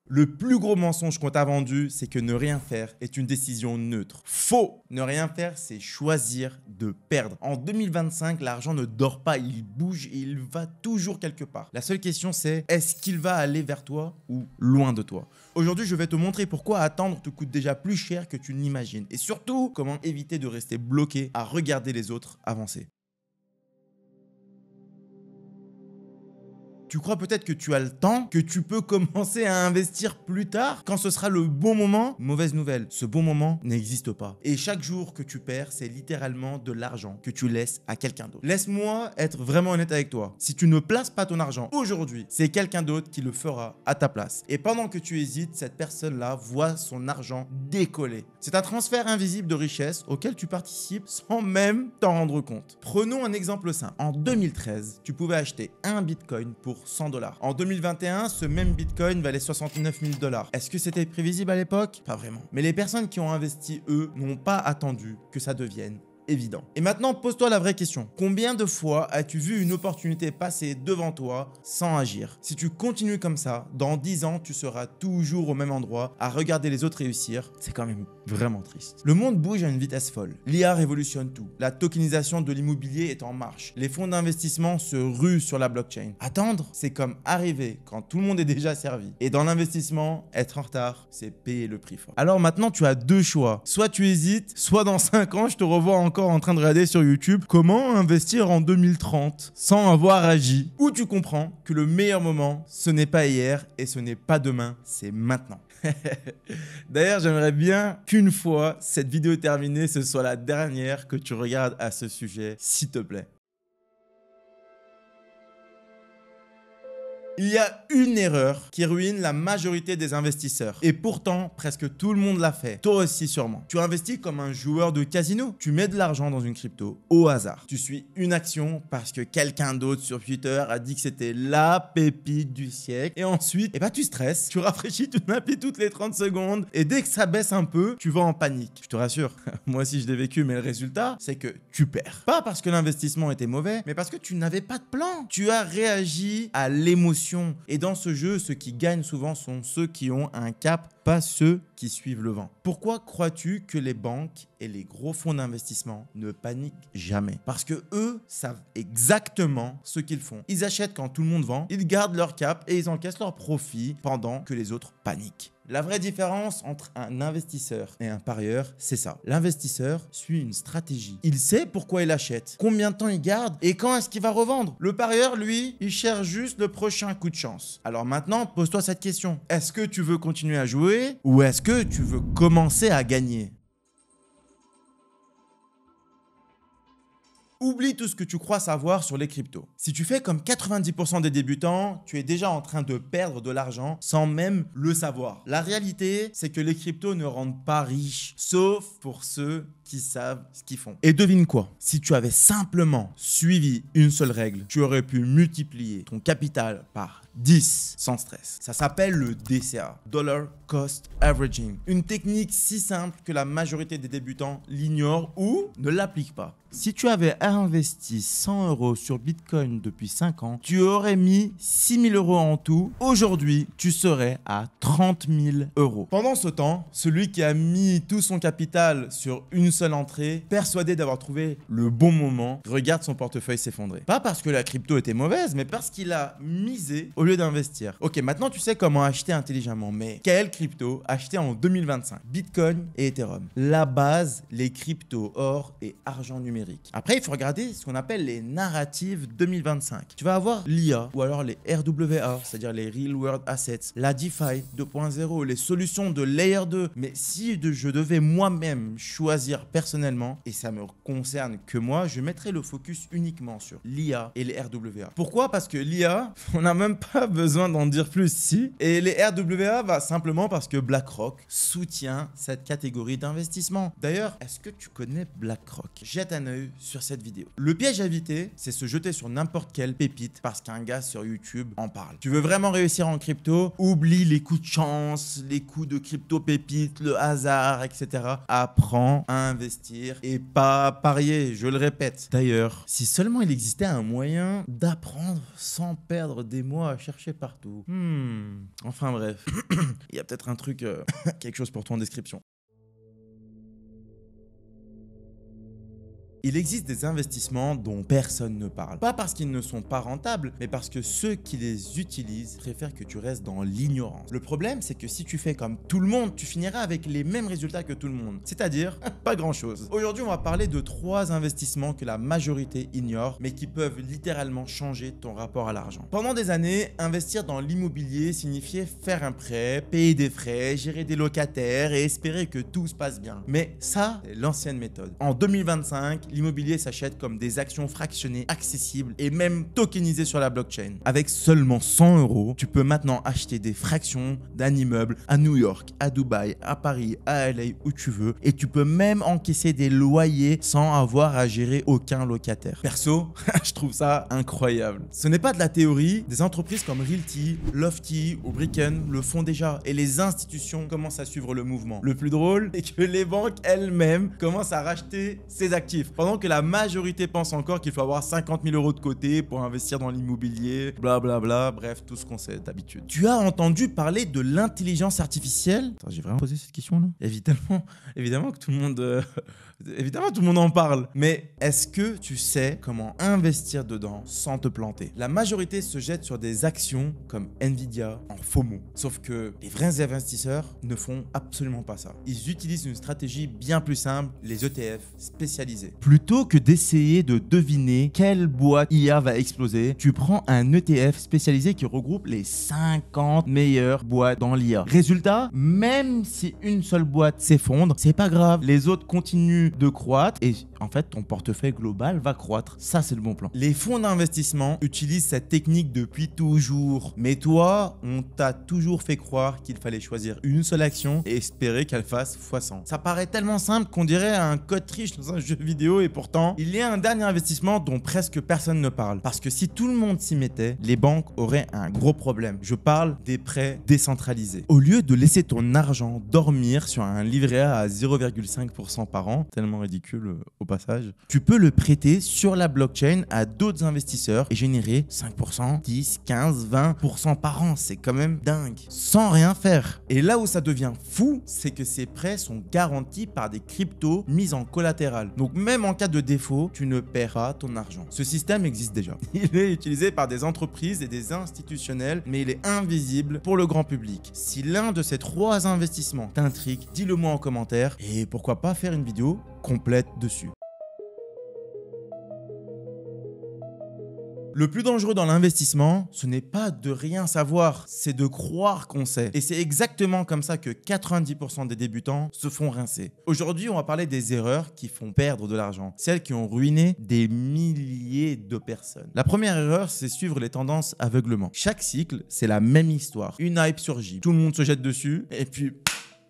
Le plus gros mensonge qu'on t'a vendu, c'est que ne rien faire est une décision neutre. Faux! Ne rien faire, c'est choisir de perdre. En 2025, l'argent ne dort pas, il bouge et il va toujours quelque part. La seule question c'est, est-ce qu'il va aller vers toi ou loin de toi? Aujourd'hui, je vais te montrer pourquoi attendre te coûte déjà plus cher que tu n'imagines. Et surtout, comment éviter de rester bloqué à regarder les autres avancer. Tu crois peut-être que tu as le temps, que tu peux commencer à investir plus tard, quand ce sera le bon moment? Mauvaise nouvelle, ce bon moment n'existe pas. Et chaque jour que tu perds, c'est littéralement de l'argent que tu laisses à quelqu'un d'autre. Laisse-moi être vraiment honnête avec toi. Si tu ne places pas ton argent aujourd'hui, c'est quelqu'un d'autre qui le fera à ta place. Et pendant que tu hésites, cette personne-là voit son argent décoller. C'est un transfert invisible de richesse auquel tu participes sans même t'en rendre compte. Prenons un exemple simple. En 2013, tu pouvais acheter un bitcoin pour 100 $. En 2021, ce même bitcoin valait 69 000 $. Est-ce que c'était prévisible à l'époque? Pas vraiment. Mais les personnes qui ont investi, eux, n'ont pas attendu que ça devienne évident. Et maintenant, pose-toi la vraie question. Combien de fois as-tu vu une opportunité passer devant toi sans agir? Si tu continues comme ça, dans 10 ans, tu seras toujours au même endroit à regarder les autres réussir. C'est quand même vraiment triste. Le monde bouge à une vitesse folle. L'IA révolutionne tout. La tokenisation de l'immobilier est en marche. Les fonds d'investissement se ruent sur la blockchain. Attendre, c'est comme arriver quand tout le monde est déjà servi. Et dans l'investissement, être en retard, c'est payer le prix fort. Alors maintenant, tu as deux choix. Soit tu hésites, soit dans 5 ans, je te revois encore en train de regarder sur YouTube comment investir en 2030 sans avoir agi. Ou tu comprends que le meilleur moment, ce n'est pas hier et ce n'est pas demain, c'est maintenant. D'ailleurs, j'aimerais bien qu'une fois cette vidéo terminée, ce soit la dernière que tu regardes à ce sujet, s'il te plaît. Il y a une erreur qui ruine la majorité des investisseurs. Et pourtant, presque tout le monde l'a fait. Toi aussi sûrement. Tu investis comme un joueur de casino. Tu mets de l'argent dans une crypto au hasard. Tu suis une action parce que quelqu'un d'autre sur Twitter a dit que c'était la pépite du siècle. Et ensuite, tu stresses. Tu rafraîchis ton appli toutes les 30 secondes. Et dès que ça baisse un peu, tu vas en panique. Je te rassure, moi aussi je l'ai vécu, mais le résultat, c'est que tu perds. Pas parce que l'investissement était mauvais, mais parce que tu n'avais pas de plan. Tu as réagi à l'émotion. Et dans ce jeu, ceux qui gagnent souvent sont ceux qui ont un cap, pas ceux qui suivent le vent. Pourquoi crois-tu que les banques et les gros fonds d'investissement ne paniquent jamais? Parce que eux savent exactement ce qu'ils font. Ils achètent quand tout le monde vend, ils gardent leur cap et ils encaissent leur profit pendant que les autres paniquent. La vraie différence entre un investisseur et un parieur, c'est ça. L'investisseur suit une stratégie. Il sait pourquoi il achète, combien de temps il garde et quand est-ce qu'il va revendre. Le parieur, lui, il cherche juste le prochain coup de chance. Alors maintenant, pose-toi cette question. Est-ce que tu veux continuer à jouer ou est-ce que tu veux commencer à gagner? Oublie tout ce que tu crois savoir sur les cryptos. Si tu fais comme 90% des débutants, tu es déjà en train de perdre de l'argent sans même le savoir. La réalité, c'est que les cryptos ne rendent pas riches, sauf pour ceux qui savent ce qu'ils font. Et devine quoi? Si tu avais simplement suivi une seule règle, tu aurais pu multiplier ton capital par 10 sans stress. Ça s'appelle le DCA, Dollar Cost Averaging. Une technique si simple que la majorité des débutants l'ignorent ou ne l'appliquent pas. Si tu avais investi 100 € sur Bitcoin depuis 5 ans, tu aurais mis 6 000 € en tout. Aujourd'hui, tu serais à 30 000 €. Pendant ce temps, celui qui a mis tout son capital sur une seule entrée, persuadé d'avoir trouvé le bon moment, regarde son portefeuille s'effondrer. Pas parce que la crypto était mauvaise, mais parce qu'il a misé au lieu d'investir. Ok, maintenant tu sais comment acheter intelligemment, mais quelle crypto acheter en 2025? Bitcoin et Ethereum. La base, les cryptos, or et argent numérique. Après, il faut regarder ce qu'on appelle les narratives 2025. Tu vas avoir l'IA ou alors les RWA, c'est-à-dire les Real World Assets, la DeFi 2.0, les solutions de Layer 2. Mais si je devais moi-même choisir personnellement, et ça me concerne que moi, je mettrais le focus uniquement sur l'IA et les RWA. Pourquoi? Parce que l'IA, on n'a même pas besoin d'en dire plus si. Et les RWA, simplement parce que BlackRock soutient cette catégorie d'investissement. D'ailleurs, est-ce que tu connais BlackRock? Jette un œil sur cette vidéo. Le piège à éviter, c'est se jeter sur n'importe quelle pépite parce qu'un gars sur YouTube en parle. Tu veux vraiment réussir en crypto? Oublie les coups de chance, les coups de crypto pépite, le hasard, etc. Apprends à investir et pas parier, je le répète. D'ailleurs, si seulement il existait un moyen d'apprendre sans perdre des mois à chercher partout. Enfin bref, il y a peut-être un truc, quelque chose pour toi en description. Il existe des investissements dont personne ne parle. Pas parce qu'ils ne sont pas rentables, mais parce que ceux qui les utilisent préfèrent que tu restes dans l'ignorance. Le problème, c'est que si tu fais comme tout le monde, tu finiras avec les mêmes résultats que tout le monde. C'est-à-dire, pas grand-chose. Aujourd'hui, on va parler de 3 investissements que la majorité ignore, mais qui peuvent littéralement changer ton rapport à l'argent. Pendant des années, investir dans l'immobilier signifiait faire un prêt, payer des frais, gérer des locataires et espérer que tout se passe bien. Mais ça, c'est l'ancienne méthode. En 2025, l'immobilier s'achète comme des actions fractionnées, accessibles et même tokenisées sur la blockchain. Avec seulement 100 €, tu peux maintenant acheter des fractions d'un immeuble à New York, à Dubaï, à Paris, à LA, où tu veux. Et tu peux même encaisser des loyers sans avoir à gérer aucun locataire. Perso, je trouve ça incroyable. Ce n'est pas de la théorie, des entreprises comme Realty, Lofty ou Bricken le font déjà et les institutions commencent à suivre le mouvement. Le plus drôle, c'est que les banques elles-mêmes commencent à racheter ces actifs. Pendant que la majorité pense encore qu'il faut avoir 50 000 € de côté pour investir dans l'immobilier, blablabla, bref, tout ce qu'on sait d'habitude. Tu as entendu parler de l'intelligence artificielle? Attends, j'ai vraiment posé cette question là? Évidemment que tout le monde... Évidemment, tout le monde en parle. Mais est-ce que tu sais comment investir dedans sans te planter? La majorité se jette sur des actions comme Nvidia en FOMO. Sauf que les vrais investisseurs ne font absolument pas ça. Ils utilisent une stratégie bien plus simple, les ETF spécialisés. Plutôt que d'essayer de deviner quelle boîte IA va exploser, tu prends un ETF spécialisé qui regroupe les 50 meilleures boîtes dans l'IA. Résultat, même si une seule boîte s'effondre, c'est pas grave. Les autres continuent de croître et en fait ton portefeuille global va croître. Ça, c'est le bon plan. Les fonds d'investissement utilisent cette technique depuis toujours. Mais toi, on t'a toujours fait croire qu'il fallait choisir une seule action et espérer qu'elle fasse x100. Ça paraît tellement simple qu'on dirait un code triche dans un jeu vidéo et pourtant, il y a un dernier investissement dont presque personne ne parle. Parce que si tout le monde s'y mettait, les banques auraient un gros problème. Je parle des prêts décentralisés. Au lieu de laisser ton argent dormir sur un livret A à 0,5% par an, tellement ridicule au passage, tu peux le prêter sur la blockchain à d'autres investisseurs et générer 5%, 10, 15, 20% par an. C'est quand même dingue. Sans rien faire. Et là où ça devient fou, c'est que ces prêts sont garantis par des cryptos mis en collatéral. Donc même en cas de défaut, tu ne paieras ton argent. Ce système existe déjà. Il est utilisé par des entreprises et des institutionnels, mais il est invisible pour le grand public. Si l'un de ces 3 investissements t'intrigue, dis-le moi en commentaire et pourquoi pas faire une vidéo complète dessus. Le plus dangereux dans l'investissement, ce n'est pas de rien savoir, c'est de croire qu'on sait. Et c'est exactement comme ça que 90% des débutants se font rincer. Aujourd'hui, on va parler des erreurs qui font perdre de l'argent, celles qui ont ruiné des milliers de personnes. La première erreur, c'est suivre les tendances aveuglement. Chaque cycle, c'est la même histoire. Une hype surgit, tout le monde se jette dessus, et puis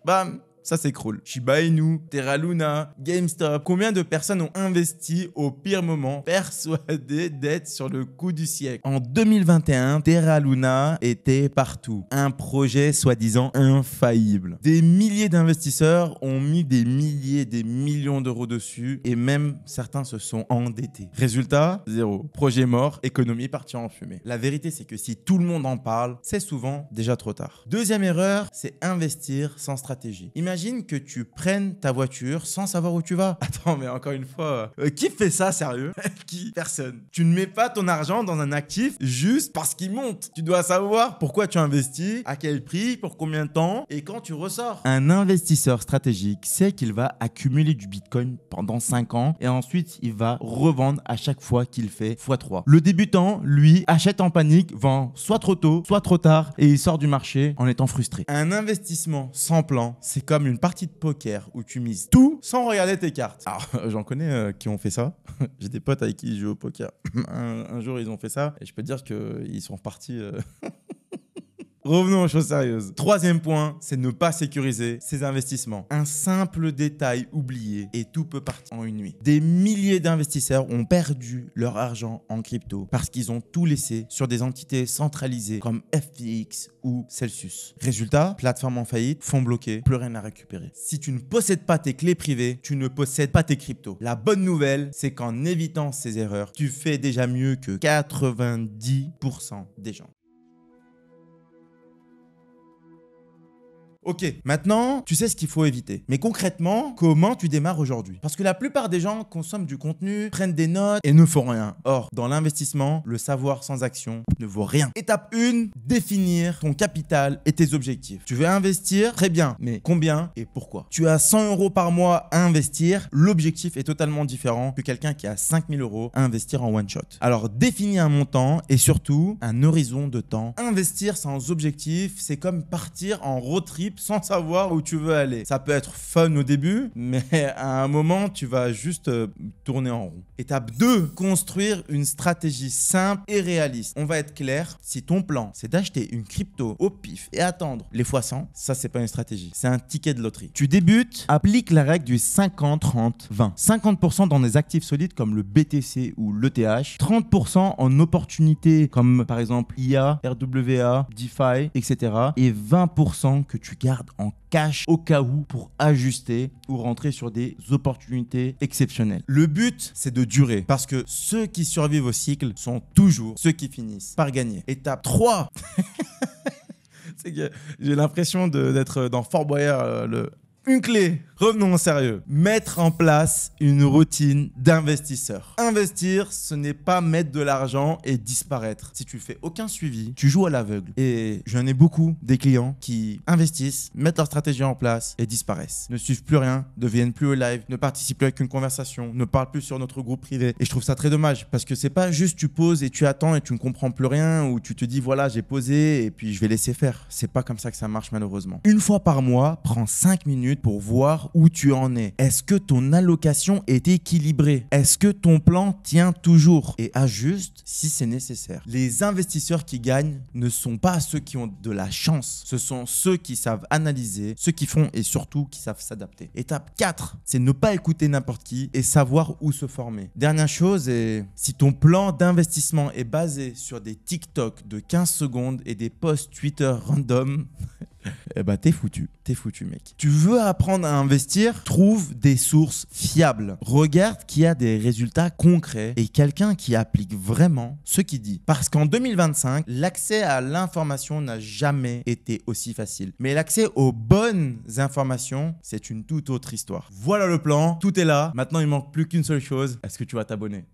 bam, ça s'écroule. Shiba Inu, Terra Luna, GameStop. Combien de personnes ont investi au pire moment, persuadées d'être sur le coup du siècle? En 2021, Terra Luna était partout. Un projet soi-disant infaillible. Des milliers d'investisseurs ont mis des milliers, des millions d'euros dessus et même certains se sont endettés. Résultat, zéro. Projet mort, économie partie en fumée. La vérité, c'est que si tout le monde en parle, c'est souvent déjà trop tard. Deuxième erreur, c'est investir sans stratégie. Imagine que tu prennes ta voiture sans savoir où tu vas. Attends, mais encore une fois, qui fait ça sérieux? Qui? Personne. Tu ne mets pas ton argent dans un actif juste parce qu'il monte. Tu dois savoir pourquoi tu investis, à quel prix, pour combien de temps et quand tu ressors. Un investisseur stratégique sait qu'il va accumuler du Bitcoin pendant 5 ans et ensuite il va revendre à chaque fois qu'il fait x3. Le débutant, lui, achète en panique, vend soit trop tôt, soit trop tard et il sort du marché en étant frustré. Un investissement sans plan, c'est comme une partie de poker où tu mises tout sans regarder tes cartes. Alors, j'en connais qui ont fait ça. J'ai des potes avec qui ils jouent au poker. Un jour, ils ont fait ça et je peux te dire qu'ils sont repartis Revenons aux choses sérieuses. Troisième point, c'est ne pas sécuriser ses investissements. Un simple détail oublié et tout peut partir en une nuit. Des milliers d'investisseurs ont perdu leur argent en crypto parce qu'ils ont tout laissé sur des entités centralisées comme FTX ou Celsius. Résultat, plateforme en faillite, fonds bloqués, plus rien à récupérer. Si tu ne possèdes pas tes clés privées, tu ne possèdes pas tes cryptos. La bonne nouvelle, c'est qu'en évitant ces erreurs, tu fais déjà mieux que 90% des gens. Ok, maintenant, tu sais ce qu'il faut éviter. Mais concrètement, comment tu démarres aujourd'hui? Parce que la plupart des gens consomment du contenu, prennent des notes et ne font rien. Or, dans l'investissement, le savoir sans action ne vaut rien. Étape 1, définir ton capital et tes objectifs. Tu veux investir? Très bien, mais combien et pourquoi? Tu as 100 € par mois à investir, l'objectif est totalement différent que quelqu'un qui a 5000 € à investir en one shot. Alors, définis un montant et surtout un horizon de temps. Investir sans objectif, c'est comme partir en road trip sans savoir où tu veux aller. Ça peut être fun au début, mais à un moment, tu vas juste tourner en rond. Étape 2, construire une stratégie simple et réaliste. On va être clair, si ton plan, c'est d'acheter une crypto au pif et attendre les x100, ça, c'est pas une stratégie. C'est un ticket de loterie. Tu débutes, applique la règle du 50-30-20. 50% dans des actifs solides comme le BTC ou l'ETH, 30% en opportunités comme par exemple IA, RWA, DeFi, etc. et 20% que tu gardes en cash au cas où pour ajuster ou rentrer sur des opportunités exceptionnelles. Le but, c'est de durer parce que ceux qui survivent au cycle sont toujours ceux qui finissent par gagner. Étape 3. C'est que j'ai l'impression d'être dans Fort Boyard, une clé. Revenons au sérieux. Mettre en place une routine d'investisseur. Investir, ce n'est pas mettre de l'argent et disparaître. Si tu fais aucun suivi, tu joues à l'aveugle. Et j'en ai beaucoup des clients qui investissent, mettent leur stratégie en place et disparaissent. Ne suivent plus rien, ne viennent plus au live, ne participent plus avec une conversation, ne parlent plus sur notre groupe privé. Et je trouve ça très dommage parce que c'est pas juste tu poses et tu attends et tu ne comprends plus rien ou tu te dis voilà j'ai posé et puis je vais laisser faire. C'est pas comme ça que ça marche malheureusement. Une fois par mois, prends 5 minutes pour voir où tu en es. Est-ce que ton allocation est équilibrée? Est-ce que ton plan tient toujours? Et ajuste si c'est nécessaire. Les investisseurs qui gagnent ne sont pas ceux qui ont de la chance. Ce sont ceux qui savent analyser, ceux qui font et surtout qui savent s'adapter. Étape 4, c'est ne pas écouter n'importe qui et savoir où se former. Dernière chose, est si ton plan d'investissement est basé sur des TikTok de 15 secondes et des posts Twitter random, eh ben t'es foutu mec. Tu veux apprendre à investir? Trouve des sources fiables. Regarde qui a des résultats concrets et quelqu'un qui applique vraiment ce qu'il dit. Parce qu'en 2025, l'accès à l'information n'a jamais été aussi facile. Mais l'accès aux bonnes informations, c'est une toute autre histoire. Voilà le plan, tout est là. Maintenant, il manque plus qu'une seule chose. Est-ce que tu vas t'abonner?